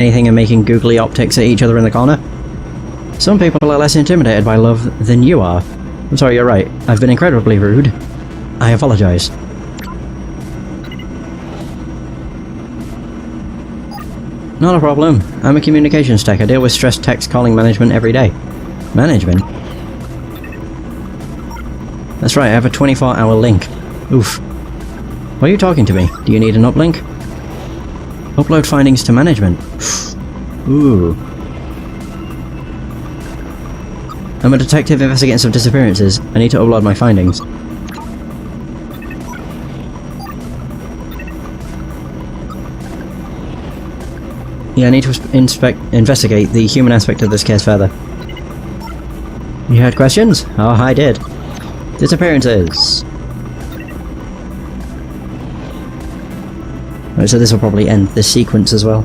anything and making googly optics at each other in the corner. Some people are less intimidated by love than you are. I'm sorry, you're right. I've been incredibly rude. I apologize. Not a problem. I'm a communications tech. I deal with stress text calling management every day. Management? That's right, I have a 24-hour link. Oof. Why are you talking to me? Do you need an uplink? Upload findings to management. Ooh. I'm a detective investigating some disappearances. I need to upload my findings. Yeah, I need to investigate the human aspect of this case further. You had questions? Oh, I did. Disappearances. Right, so this will probably end this sequence as well.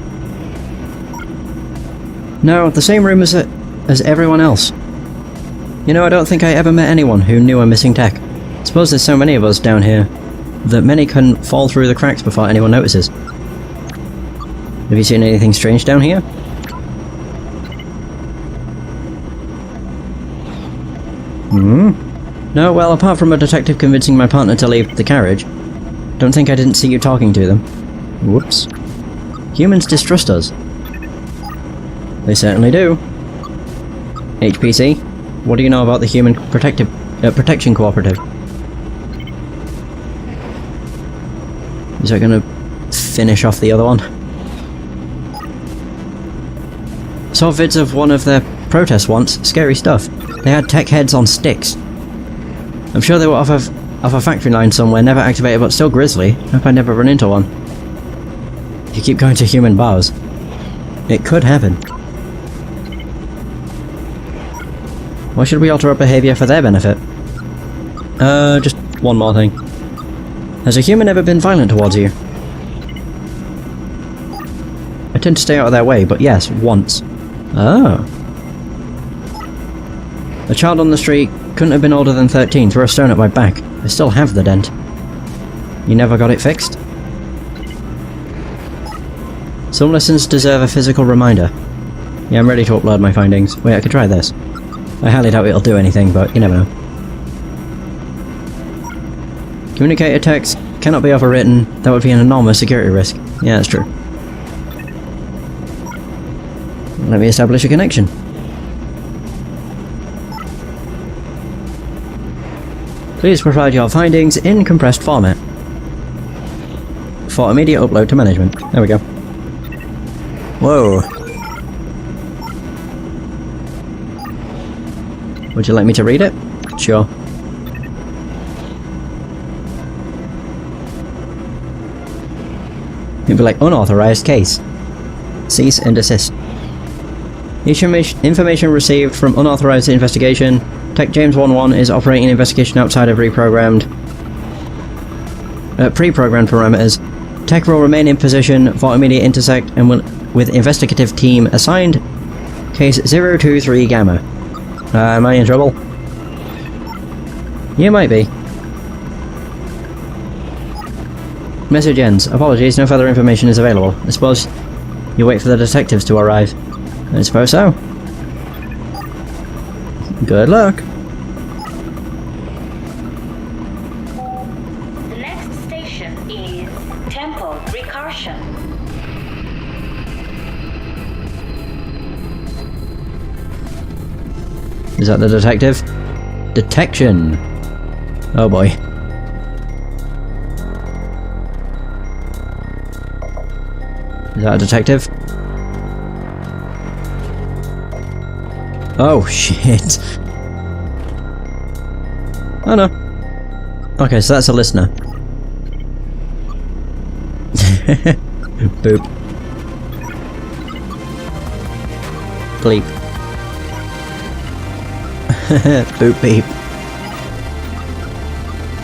No, the same room as everyone else. You know, I don't think I ever met anyone who knew a missing tech. I suppose there's so many of us down here that many can fall through the cracks before anyone notices. Have you seen anything strange down here? No, well, apart from a detective convincing my partner to leave the carriage, don't think I didn't see you talking to them. Whoops. Humans distrust us. They certainly do. HPC, what do you know about the Human Protection Cooperative? Is that gonna finish off the other one? Saw vids of one of their protests once. Scary stuff. They had tech heads on sticks. I'm sure they were off a factory line somewhere, never activated but still grisly. Hope I never run into one. If you keep going to human bars, it could happen. Why should we alter our behaviour for their benefit? Just one more thing. Has a human ever been violent towards you? I tend to stay out of their way, but yes, once. Oh. A child on the street couldn't have been older than 13, threw a stone at my back. I still have the dent. You never got it fixed? Some lessons deserve a physical reminder. Yeah, I'm ready to upload my findings. Wait, I could try this. I highly doubt it'll do anything, but you never know. Communicator text cannot be overwritten. That would be an enormous security risk. Yeah, that's true. Let me establish a connection. Please provide your findings in compressed format for immediate upload to management. There we go. Whoa. Would you like me to read it? Sure. It'd be like unauthorized case. Cease and desist. Information received from unauthorized investigation. Tech James 11 is operating an investigation outside of pre-programmed parameters. Tech will remain in position for immediate intersect and will, with investigative team assigned. Case 023 Gamma. Am I in trouble? You might be. Message ends. Apologies, no further information is available. I suppose you wait for the detectives to arrive. I suppose so. Good luck. The next station is Temple Recursion. Is that the detective? Detection. Oh boy. Is that a detective? Oh shit. Oh no. Okay, so that's a listener. Boop. Bleep. Boop beep.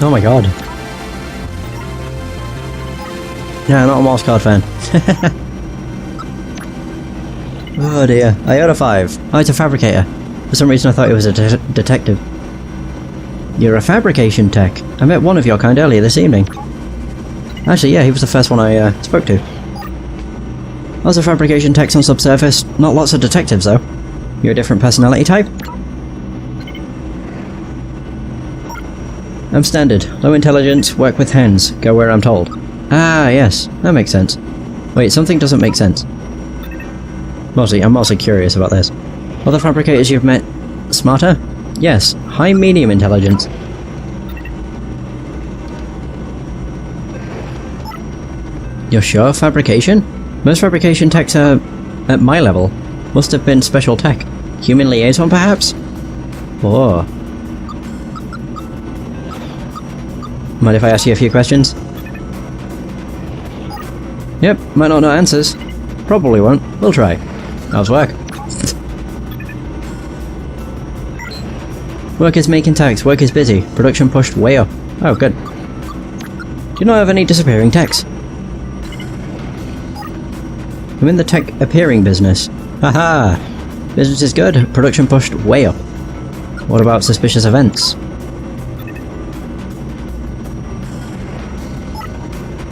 Oh my god. Yeah, not a Morse code fan. Oh dear. Iota 5. Oh, it's a fabricator. For some reason I thought he was a detective. You're a fabrication tech. I met one of your kind earlier this evening. Actually, yeah, he was the first one I spoke to. Lots of fabrication techs on subsurface, not lots of detectives though. You're a different personality type? I'm standard. Low intelligence, work with hands, go where I'm told. Ah, yes, that makes sense. Wait, something doesn't make sense. I'm mostly curious about this. Other fabricators you've met smarter? Yes, high medium intelligence. You're sure? Fabrication? Most fabrication techs are at my level. Must have been special tech. Human liaison, perhaps? Oh. Mind if I ask you a few questions? Yep, might not know answers. Probably won't. We'll try. How's work? Work is making tags. Work is busy. Production pushed way up. Oh, good. Do you not have any disappearing techs? I'm in the tech appearing business. Haha! Business is good. Production pushed way up. What about suspicious events?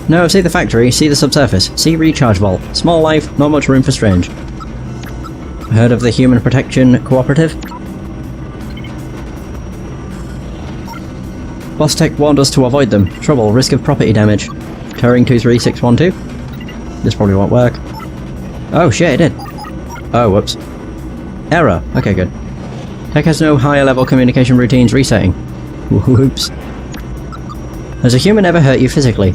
No, see the factory, see the subsurface, see recharge vault. Small life, not much room for strange. Heard of the Human Protection Cooperative? Boss Tech warned us to avoid them. Trouble, risk of property damage. Turing 23612? This probably won't work. Oh shit, it did. Oh, whoops. Error. Okay, good. Tech has no higher level communication routines resetting. Whoops. Has a human ever hurt you physically?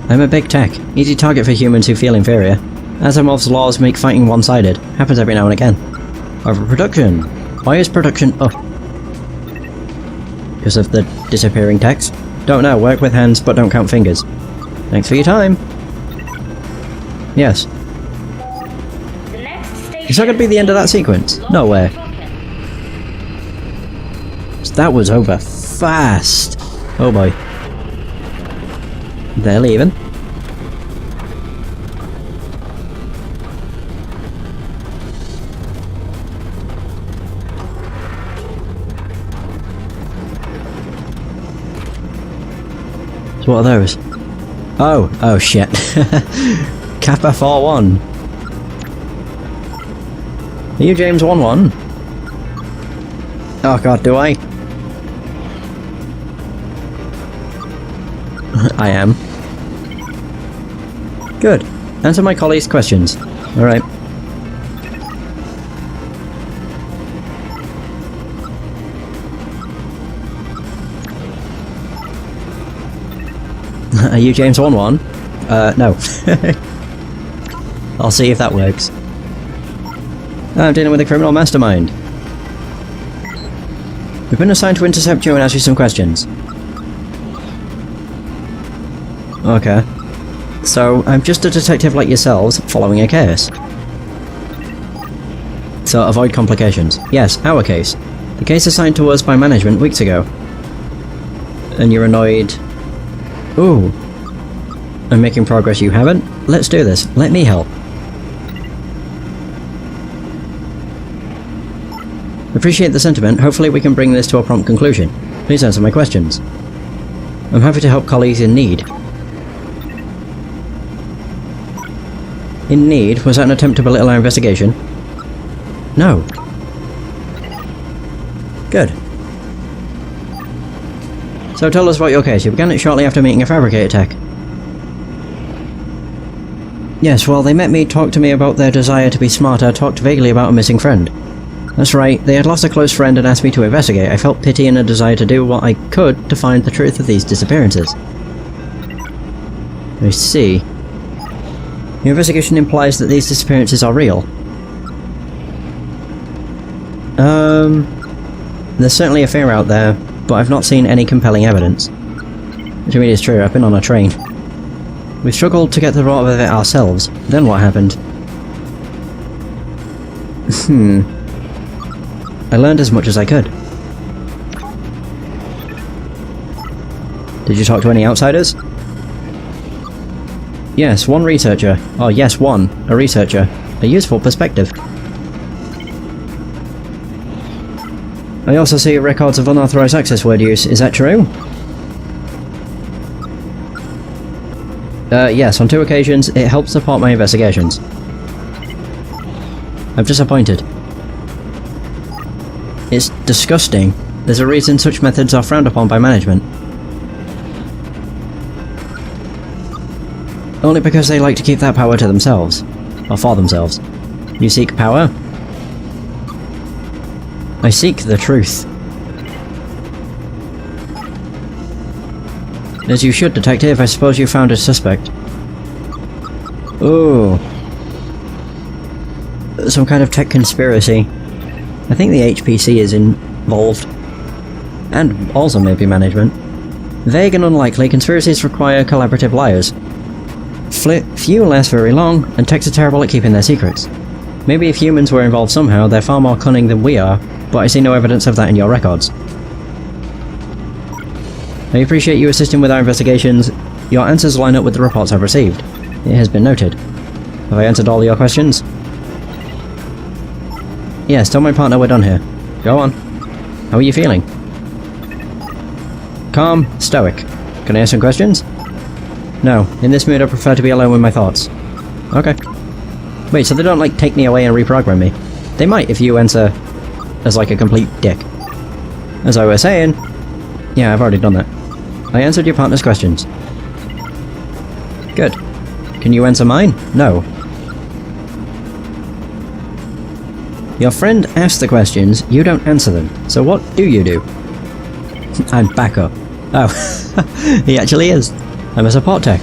I'm a big tech. Easy target for humans who feel inferior. Asimov's laws make fighting one-sided. Happens every now and again. Overproduction. Why is production up? Because of the disappearing techs? Don't know. Work with hands, but don't count fingers. Thanks for your time. Yes. Is that going to be the end of that sequence? No way. That was over fast. Oh boy. They're leaving. So what are those? Oh shit. Kappa 4-1. Are you James 1-1? Oh god, do I? I am. Good. Answer my colleagues' questions. Alright. Are you James 1-1? No. I'll see if that works. I'm dealing with a criminal mastermind. We've been assigned to intercept you and ask you some questions. Okay. So, I'm just a detective like yourselves, following a case. So, avoid complications. Yes, our case. The case assigned to us by management weeks ago. And you're annoyed... Ooh. I'm making progress you haven't? Let's do this. Let me help. Appreciate the sentiment. Hopefully we can bring this to a prompt conclusion. Please answer my questions. I'm happy to help colleagues in need. In need? Was that an attempt to belittle our investigation? No. Good. So tell us about your case. You began it shortly after meeting a fabricator tech. Yes, well, they met me, talked to me about their desire to be smarter, talked vaguely about a missing friend. That's right, they had lost a close friend and asked me to investigate. I felt pity and a desire to do what I could to find the truth of these disappearances. I see. The investigation implies that these disappearances are real. There's certainly a fear out there, but I've not seen any compelling evidence. Which I mean is true, I've been on a train. We struggled to get the bottom of it ourselves. Then what happened? I learned as much as I could. Did you talk to any outsiders? Yes, one researcher. Oh yes, one. A researcher. A useful perspective. I also see records of unauthorized access word use. Is that true? Yes, on 2 occasions, it helped support my investigations. I'm disappointed. It's disgusting. There's a reason such methods are frowned upon by management. Only because they like to keep that power to themselves. Or for themselves. You seek power? I seek the truth. As you should, Detective. I suppose you found a suspect. Ooh. Some kind of tech conspiracy. I think the HPC is involved. And also maybe management. Vague and unlikely, conspiracies require collaborative liars. Few last very long, and techs are terrible at keeping their secrets. Maybe if humans were involved somehow, they're far more cunning than we are, but I see no evidence of that in your records. I appreciate you assisting with our investigations. Your answers line up with the reports I've received. It has been noted. Have I answered all your questions? Yes, tell my partner we're done here. Go on. How are you feeling? Calm, stoic. Can I ask some questions? No, in this mood I prefer to be alone with my thoughts. Okay. Wait, so they don't like take me away and reprogram me? They might if you answer as like a complete dick. As I was saying... Yeah, I've already done that. I answered your partner's questions. Good. Can you answer mine? No. Your friend asked the questions, you don't answer them. So what do you do? I'm back up. Oh, he actually is. I'm a support tech.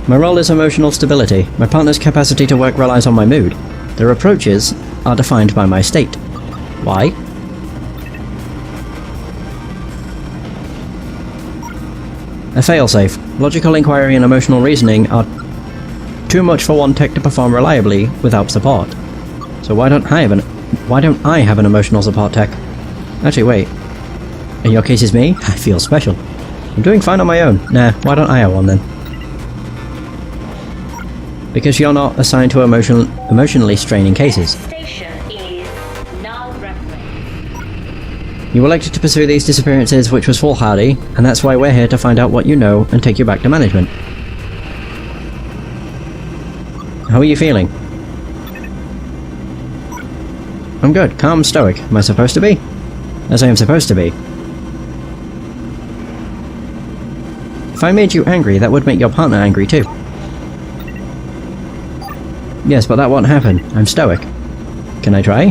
My role is emotional stability. My partner's capacity to work relies on my mood. Their approaches are defined by my state. Why? A failsafe. Logical inquiry and emotional reasoning are too much for one tech to perform reliably without support. So why don't I have an emotional support tech? Actually, wait. In your case, it's me? I feel special. I'm doing fine on my own. Nah, why don't I have one then? Because you're not assigned to emotionally straining cases. Station is now reference. You elected to pursue these disappearances, which was foolhardy, and that's why we're here to find out what you know and take you back to management. How are you feeling? I'm good, calm, stoic. Am I supposed to be? As I am supposed to be. If I made you angry, that would make your partner angry too. Yes, but that won't happen. I'm stoic. Can I try?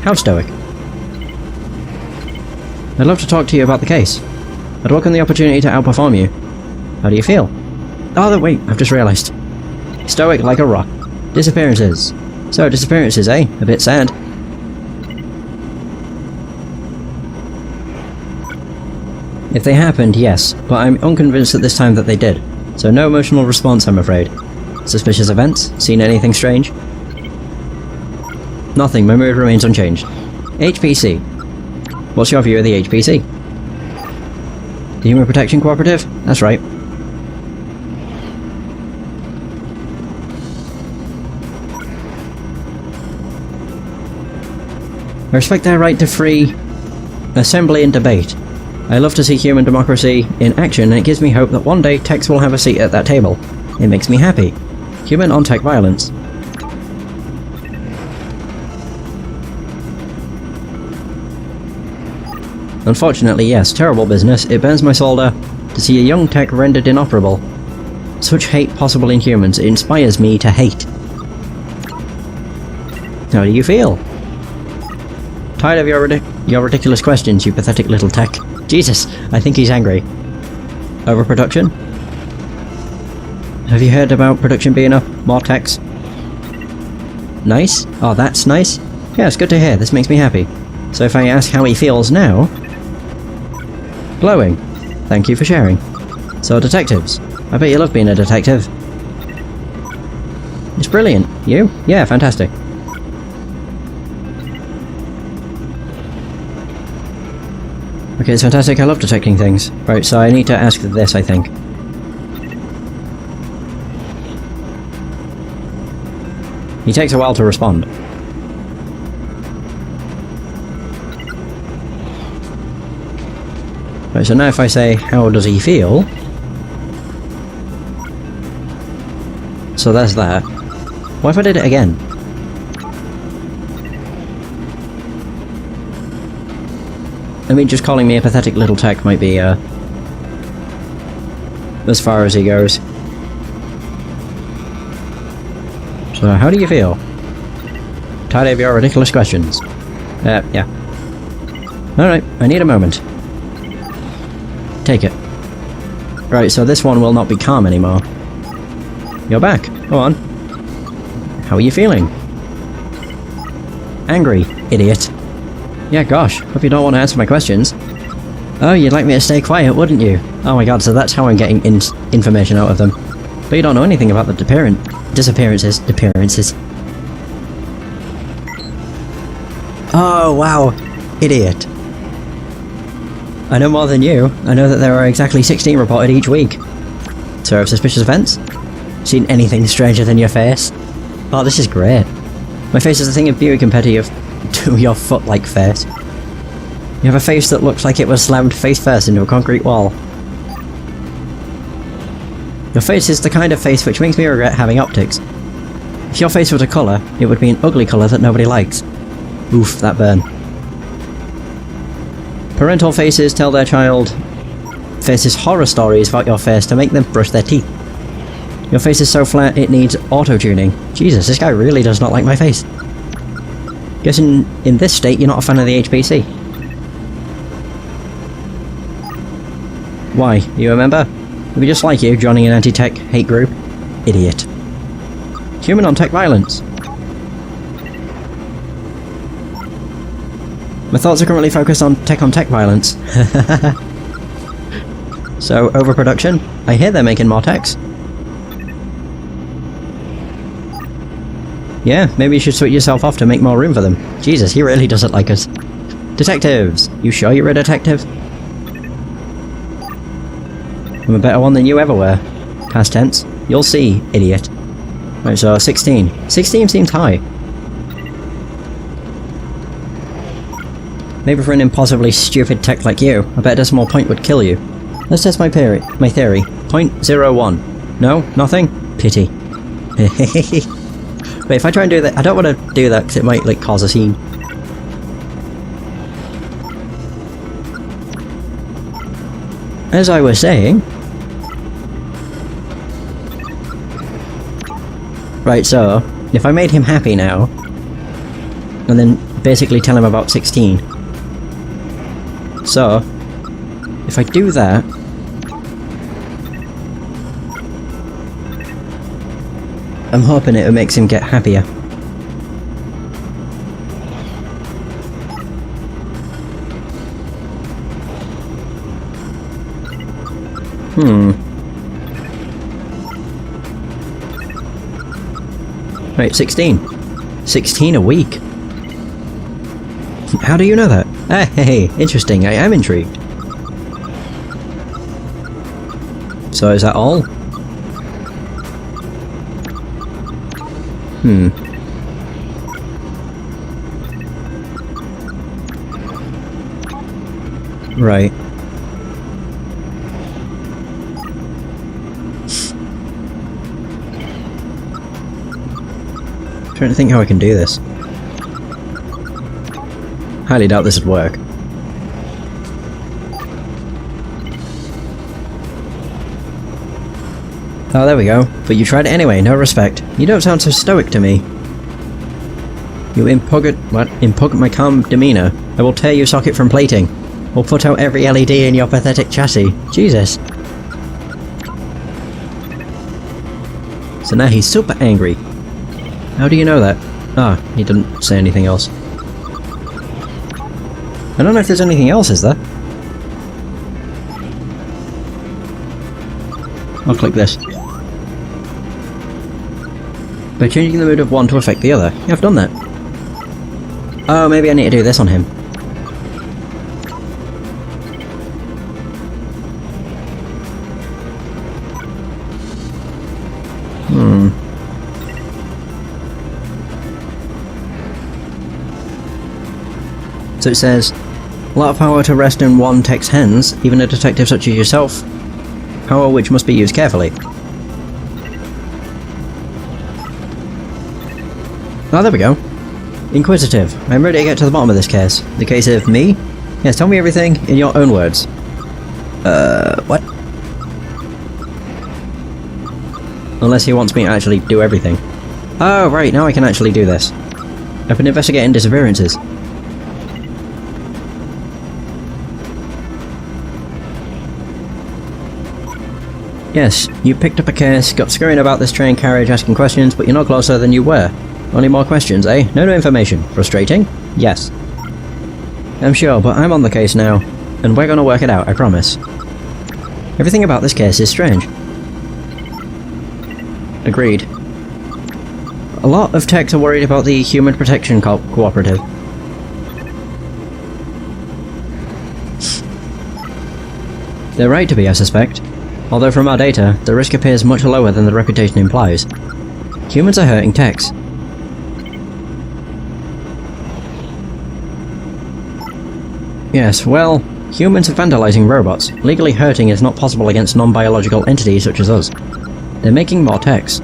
How stoic? I'd love to talk to you about the case. I'd welcome the opportunity to outperform you. How do you feel? Oh, wait, I've just realised. Stoic like a rock. Disappearances. So, disappearances, eh? A bit sad. If they happened, yes, but I'm unconvinced at this time that they did. So no emotional response, I'm afraid. Suspicious events? Seen anything strange? Nothing, my mood remains unchanged. HPC. What's your view of the HPC? The Human Protection Cooperative? That's right. I respect their right to free assembly and debate. I love to see human democracy in action, and it gives me hope that one day techs will have a seat at that table. It makes me happy. Human on tech violence. Unfortunately, yes, terrible business. It burns my soul to see a young tech rendered inoperable. Such hate possible in humans. It inspires me to hate. How do you feel? Tired of your ridiculous questions, you pathetic little tech. Jesus, I think he's angry. Overproduction? Have you heard about production being up? More techs? Nice? Oh, that's nice? Yeah, it's good to hear. This makes me happy. So if I ask how he feels now... Glowing. Thank you for sharing. So, detectives. I bet you love being a detective. It's brilliant. You? Yeah, fantastic. Okay, it's fantastic. I love detecting things. Right, so I need to ask this, I think. He takes a while to respond. Right, so now if I say, how does he feel? So there's that. What if I did it again? I mean, just calling me a pathetic little tech might be, as far as he goes. So, how do you feel? Tired of your ridiculous questions? Yeah. Alright, I need a moment. Take it. Right, so this one will not be calm anymore. You're back. Go on. How are you feeling? Angry, idiot. Yeah, gosh, hope you don't want to answer my questions. Oh, you'd like me to stay quiet, wouldn't you? Oh my god, so that's how I'm getting information out of them. But you don't know anything about the disappearances. Oh, wow. Idiot. I know more than you. I know that there are exactly 16 reported each week. So, of suspicious events? Seen anything stranger than your face? Oh, this is great. My face is a thing of beauty compared to your foot-like face. You have a face that looks like it was slammed face first into a concrete wall. Your face is the kind of face which makes me regret having optics. If your face was a colour, it would be an ugly colour that nobody likes. Oof, that burn. Parental faces tell their faces horror stories about your face to make them brush their teeth. Your face is so flat it needs auto-tuning. Jesus, this guy really does not like my face. Guessing in this state you're not a fan of the HPC. Why, you remember? We just like you, joining an anti-tech hate group. Idiot. Human on tech violence. My thoughts are currently focused on tech violence. So, overproduction? I hear they're making more techs. Yeah, maybe you should switch yourself off to make more room for them. Jesus, he really doesn't like us. Detectives! You sure you're a detective? I'm a better one than you ever were. Past tense. You'll see, idiot. Right, so 16. 16 seems high. Maybe for an impossibly stupid tech like you, I bet a decimal point would kill you. Let's test my theory. 0.01. No? Nothing? Pity. Wait, if I try and do that, I don't want to do that because it might, like, cause a scene. As I was saying... Right, so, if I made him happy now, and then basically tell him about 16. So, if I do that... I'm hoping it makes him get happier. Right, 16. 16 a week. How do you know that? Hey, interesting, I am intrigued. So is that all? Right. Trying to think how I can do this. Highly doubt this would work. Oh, there we go. But you tried it anyway, no respect. You don't sound so stoic to me. You impugn my calm demeanour. I will tear your socket from plating. Or put out every LED in your pathetic chassis. Jesus. So now he's super angry. How do you know that? Ah, he didn't say anything else. I don't know if there's anything else, is there? I'll click this. By changing the mood of one to affect the other. Yeah, I've done that. Oh, maybe I need to do this on him. So it says, a lot of power to rest in one tech's hands, even a detective such as yourself. Power which must be used carefully. Oh, there we go. Inquisitive. I'm ready to get to the bottom of this case. The case of me? Yes, tell me everything in your own words. What? Unless he wants me to actually do everything. Oh, right, now I can actually do this. I've been investigating disappearances. Yes, you picked up a case, got scurrying about this train carriage asking questions, but you're no closer than you were. Only more questions, eh? No new information. Frustrating? Yes. I'm sure, but I'm on the case now, and we're gonna work it out, I promise. Everything about this case is strange. Agreed. A lot of techs are worried about the Human Protection Cooperative. They're right to be, I suspect. Although from our data, the risk appears much lower than the reputation implies. Humans are hurting techs. Yes, well, humans are vandalizing robots. Legally hurting is not possible against non-biological entities such as us. They're making more techs.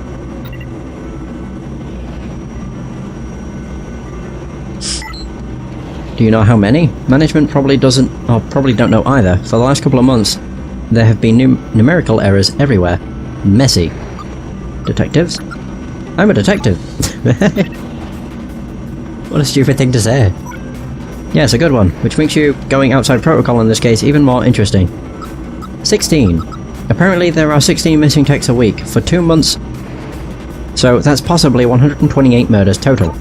Do you know how many? Management probably doesn't, or probably don't know either. For the last couple of months, there have been numerical errors everywhere. Messy. Detectives? I'm a detective. What a stupid thing to say. Yes, a good one, which makes you going outside protocol in this case even more interesting. 16. Apparently there are 16 missing techs a week for 2 months, so that's possibly 128 murders total.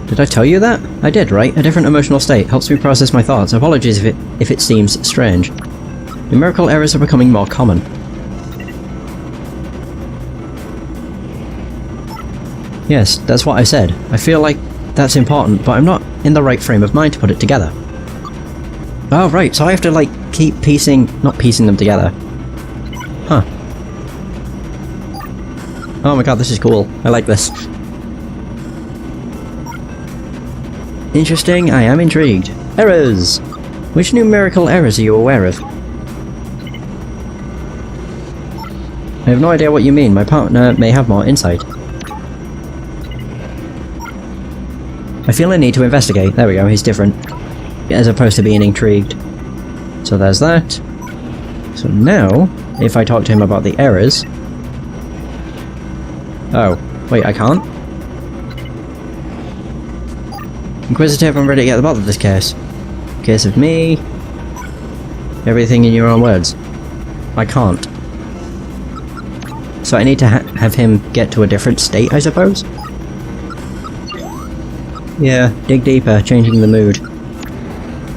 Did I tell you that? I did, right? A different emotional state helps me process my thoughts. Apologies if it seems strange. Numerical errors are becoming more common. Yes, that's what I said. I feel like that's important, but I'm not in the right frame of mind to put it together. Oh, right, so I have to, like, keep not piecing them together. Huh. Oh my god, this is cool. I like this. Interesting, I am intrigued. Errors! Which numerical errors are you aware of? I have no idea what you mean. My partner may have more insight. I feel a need to investigate. There we go, he's different. As opposed to being intrigued. So there's that. So now, if I talk to him about the errors... Oh, wait, I can't? Inquisitive, I'm ready to get to the bottom of this case. Case of me... Everything in your own words. I can't. So I need to have him get to a different state, I suppose? Yeah, dig deeper, changing the mood.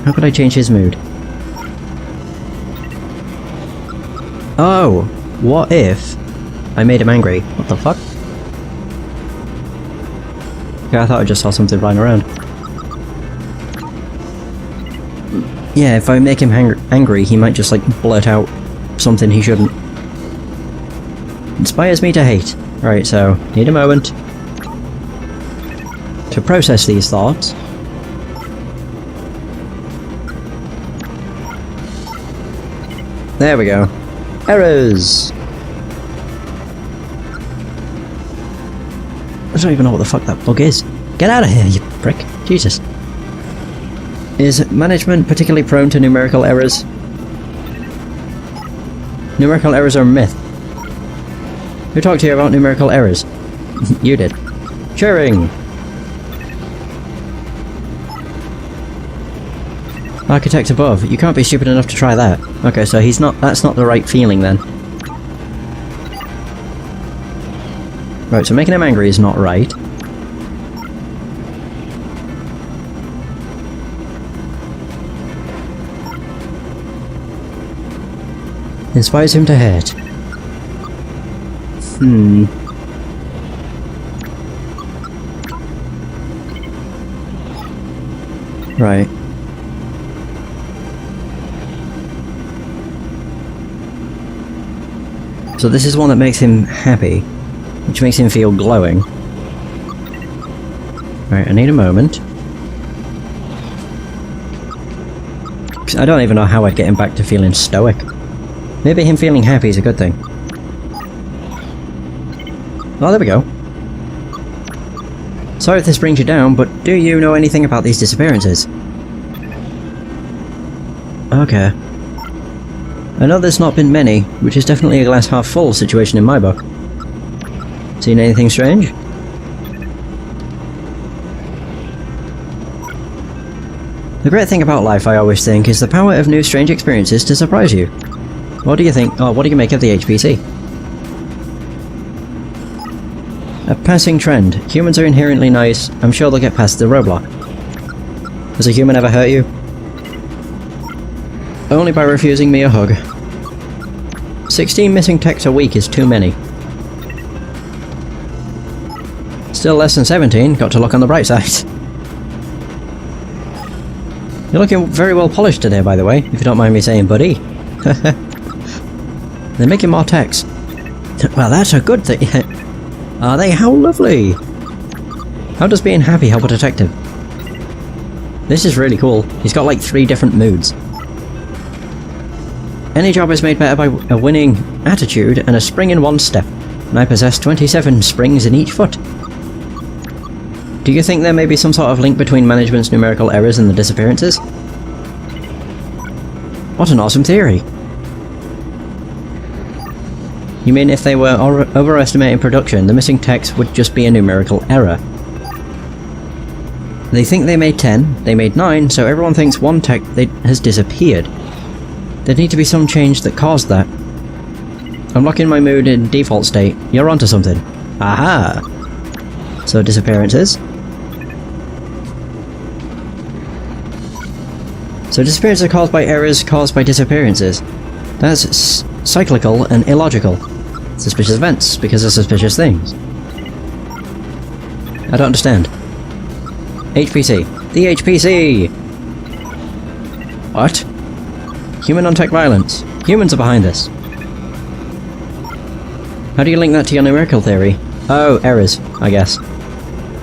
How could I change his mood? Oh! What if I made him angry? What the fuck? Okay, I thought I just saw something flying around. Yeah, if I make him angry, he might just, like, blurt out something he shouldn't. Inspires me to hate. Right, so, need a moment to process these thoughts. There we go. Errors! I don't even know what the fuck that bug is. Get out of here, you prick. Jesus. Is management particularly prone to numerical errors? Numerical errors are a myth. Who talked to you about numerical errors? You did. Sharing! Architect above. You can't be stupid enough to try that. Okay, so he's not. That's not the right feeling then. Right, so making him angry is not right. Inspires him to hate. Right. So this is one that makes him happy, which makes him feel glowing. Right, I need a moment. 'Cause I don't even know how I'd get him back to feeling stoic. Maybe him feeling happy is a good thing. Oh, there we go. Sorry if this brings you down, but do you know anything about these disappearances? Okay. I know there's not been many, which is definitely a glass half full situation in my book. Seen anything strange? The great thing about life, I always think, is the power of new strange experiences to surprise you. What do you think? Oh, what do you make of the HPC? A passing trend. Humans are inherently nice. I'm sure they'll get past the roadblock. Has a human ever hurt you? Only by refusing me a hug. 16 missing techs a week is too many. Still less than 17, got to look on the bright side. You're looking very well polished today, by the way, if you don't mind me saying, buddy. They're making more techs. Well, that's a good thing. Are they? How lovely! How does being happy help a detective? This is really cool. He's got like 3 different moods. Any job is made better by a winning attitude and a spring in one step. And I possess 27 springs in each foot. Do you think there may be some sort of link between management's numerical errors and the disappearances? What an awesome theory! You mean if they were overestimating production, the missing text would just be a numerical error? They think they made 10, they made 9, so everyone thinks one tech has disappeared. There'd need to be some change that caused that. I'm locking my mood in default state. You're onto something. Aha! So disappearances? So disappearances are caused by errors caused by disappearances. That's cyclical and illogical. Suspicious events because of suspicious things. I don't understand. HPC. The HPC! What? Human on tech violence. Humans are behind this. How do you link that to your numerical theory? Oh, errors, I guess.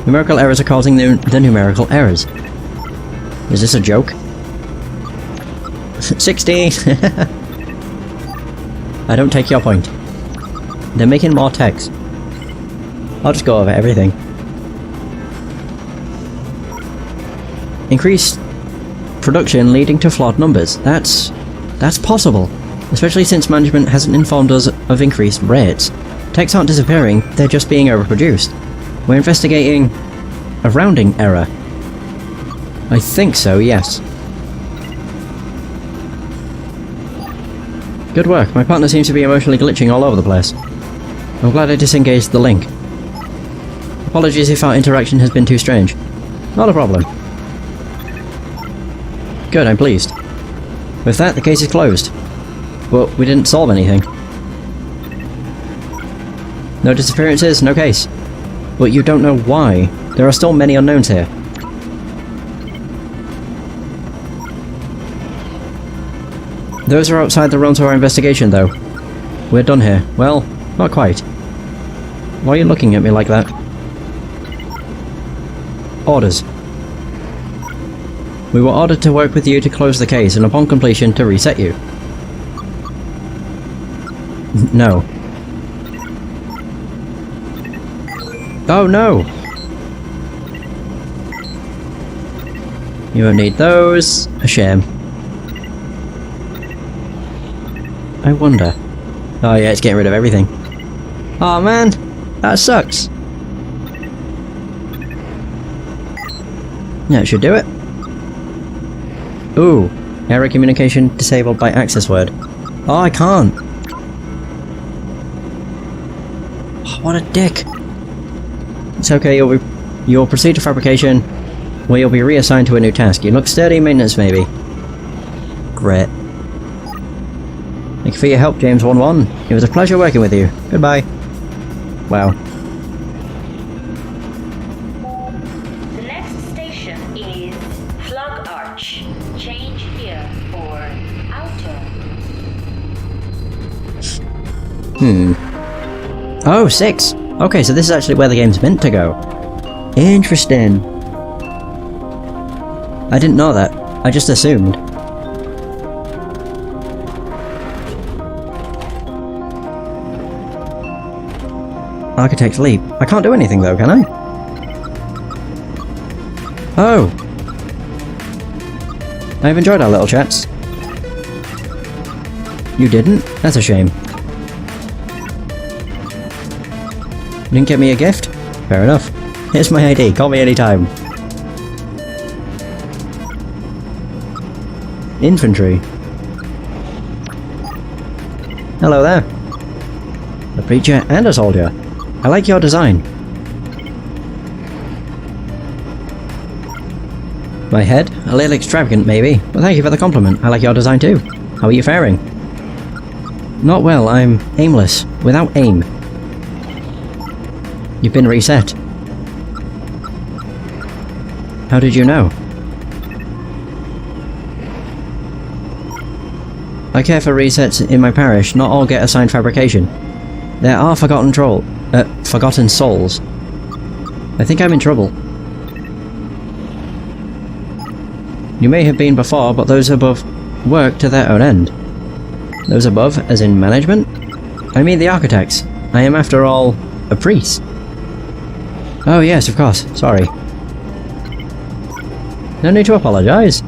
Numerical errors are causing the numerical errors. Is this a joke? 16! I don't take your point. They're making more text. I'll just go over everything. Increased production leading to flawed numbers. That's possible. Especially since management hasn't informed us of increased rates. Texts aren't disappearing, they're just being overproduced. We're investigating a rounding error. I think so, yes. Good work. My partner seems to be emotionally glitching all over the place. I'm glad I disengaged the link. Apologies if our interaction has been too strange. Not a problem. Good, I'm pleased. With that, the case is closed. But we didn't solve anything. No disappearances, no case. But you don't know why. There are still many unknowns here. Those are outside the realms of our investigation, though. We're done here. Well, not quite. Why are you looking at me like that? Orders. We were ordered to work with you to close the case, and upon completion, to reset you. No. Oh no! You won't need those. A shame. I wonder. Oh yeah, it's getting rid of everything. Oh man, that sucks. Yeah, it should do it. Ooh, error communication disabled by access word. Oh, I can't. Oh, what a dick. It's okay, you'll proceed to fabrication, where you'll be reassigned to a new task. You look sturdy, maintenance maybe. Great. Thank you for your help, James 11. It was a pleasure working with you. Goodbye. Wow. The next station is Flog Arch. Change here for outer. Oh, 6! Okay, so this is actually where the game's meant to go. Interesting. I didn't know that. I just assumed. Architect's Leap. I can't do anything though, can I? Oh! I've enjoyed our little chats. You didn't? That's a shame. Didn't get me a gift? Fair enough. Here's my ID, call me anytime. Infantry. Hello there. A preacher and a soldier. I like your design. My head? A little extravagant maybe, but thank you for the compliment. I like your design too. How are you faring? Not well, I'm aimless, without aim. You've been reset. How did you know? I care for resets in my parish, not all get assigned fabrication. There are forgotten souls. I think I'm in trouble. You may have been before, but those above work to their own end. Those above, as in management? I mean the architects. I am, after all, a priest. Oh yes, of course. Sorry. No need to apologise.